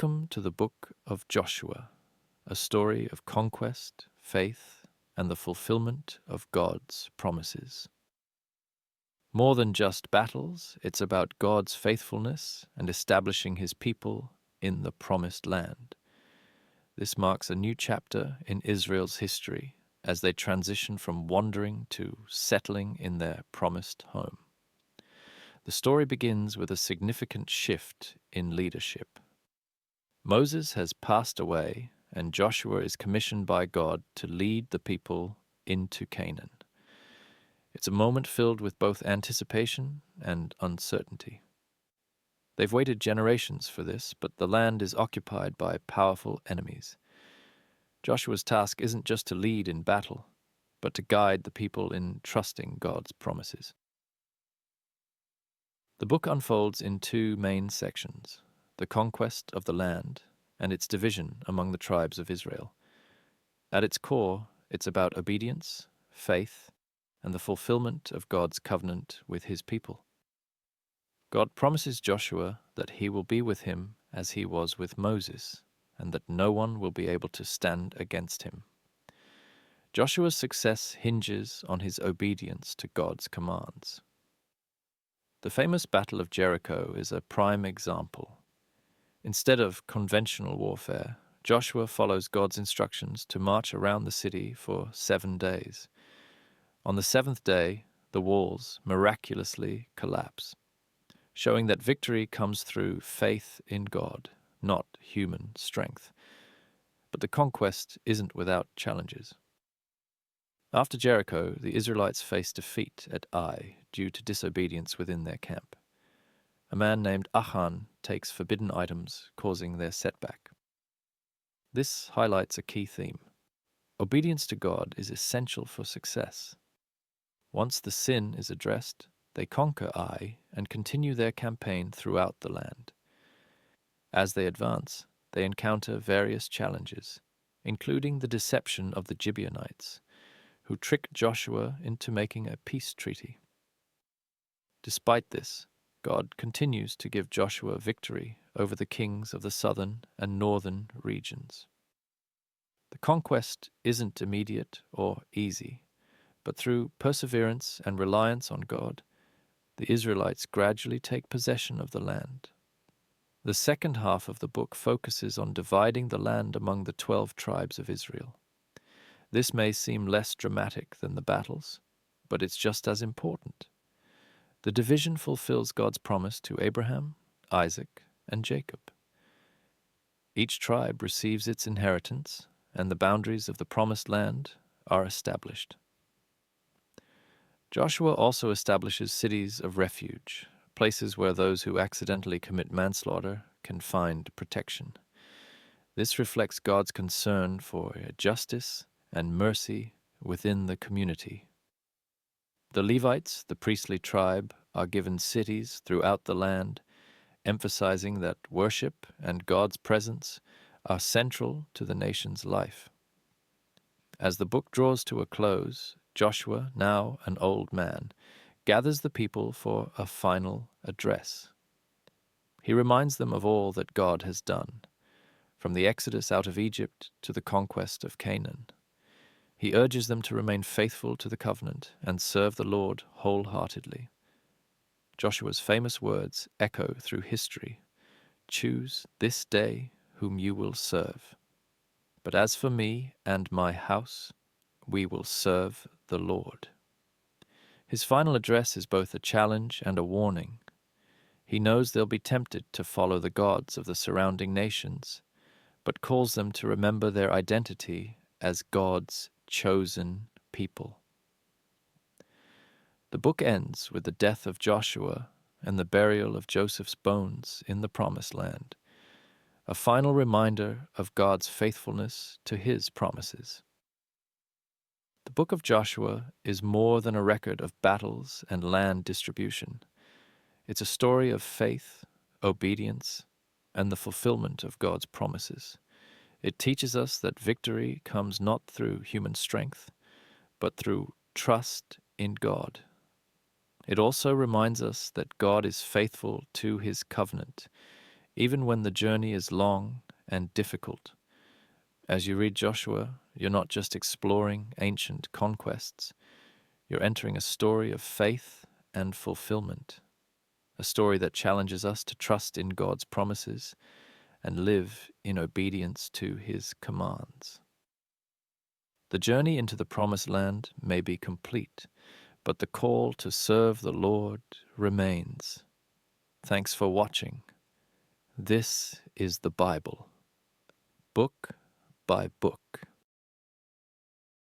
Welcome to the book of Joshua, a story of conquest, faith, and the fulfillment of God's promises. More than just battles, it's about God's faithfulness and establishing his people in the promised land. This marks a new chapter in Israel's history as they transition from wandering to settling in their promised home. The story begins with a significant shift in leadership. Moses has passed away, and Joshua is commissioned by God to lead the people into Canaan. It's a moment filled with both anticipation and uncertainty. They've waited generations for this, but the land is occupied by powerful enemies. Joshua's task isn't just to lead in battle, but to guide the people in trusting God's promises. The book unfolds in two main sections: the conquest of the land and its division among the tribes of Israel. At its core, it's about obedience, faith, and the fulfillment of God's covenant with his people. God promises Joshua that he will be with him as he was with Moses, and that no one will be able to stand against him. Joshua's success hinges on his obedience to God's commands. The famous Battle of Jericho is a prime example. Instead of conventional warfare, Joshua follows God's instructions to march around the city for 7 days. On the seventh day, the walls miraculously collapse, showing that victory comes through faith in God, not human strength. But the conquest isn't without challenges. After Jericho, the Israelites face defeat at Ai due to disobedience within their camp. A man named Achan takes forbidden items, causing their setback. This highlights a key theme. Obedience to God is essential for success. Once the sin is addressed, they conquer Ai and continue their campaign throughout the land. As they advance, they encounter various challenges, including the deception of the Gibeonites, who tricked Joshua into making a peace treaty. Despite this, God continues to give Joshua victory over the kings of the southern and northern regions. The conquest isn't immediate or easy, but through perseverance and reliance on God, the Israelites gradually take possession of the land. The second half of the book focuses on dividing the land among the 12 tribes of Israel. This may seem less dramatic than the battles, but it's just as important. The division fulfills God's promise to Abraham, Isaac, and Jacob. Each tribe receives its inheritance, and the boundaries of the promised land are established. Joshua also establishes cities of refuge, places where those who accidentally commit manslaughter can find protection. This reflects God's concern for justice and mercy within the community. The Levites, the priestly tribe, are given cities throughout the land, emphasizing that worship and God's presence are central to the nation's life. As the book draws to a close, Joshua, now an old man, gathers the people for a final address. He reminds them of all that God has done, from the exodus out of Egypt to the conquest of Canaan. He urges them to remain faithful to the covenant and serve the Lord wholeheartedly. Joshua's famous words echo through history: "Choose this day whom you will serve. But as for me and my house, we will serve the Lord." His final address is both a challenge and a warning. He knows they'll be tempted to follow the gods of the surrounding nations, but calls them to remember their identity as God's chosen people. The book ends with the death of Joshua and the burial of Joseph's bones in the Promised Land, a final reminder of God's faithfulness to his promises. The book of Joshua is more than a record of battles and land distribution. It's a story of faith, obedience, and the fulfillment of God's promises. It teaches us that victory comes not through human strength, but through trust in God. It also reminds us that God is faithful to his covenant, even when the journey is long and difficult. As you read Joshua, you're not just exploring ancient conquests, you're entering a story of faith and fulfillment, a story that challenges us to trust in God's promises and live in obedience to His commands. The journey into the Promised Land may be complete, but the call to serve the Lord remains. Thanks for watching. This is the Bible, book by book.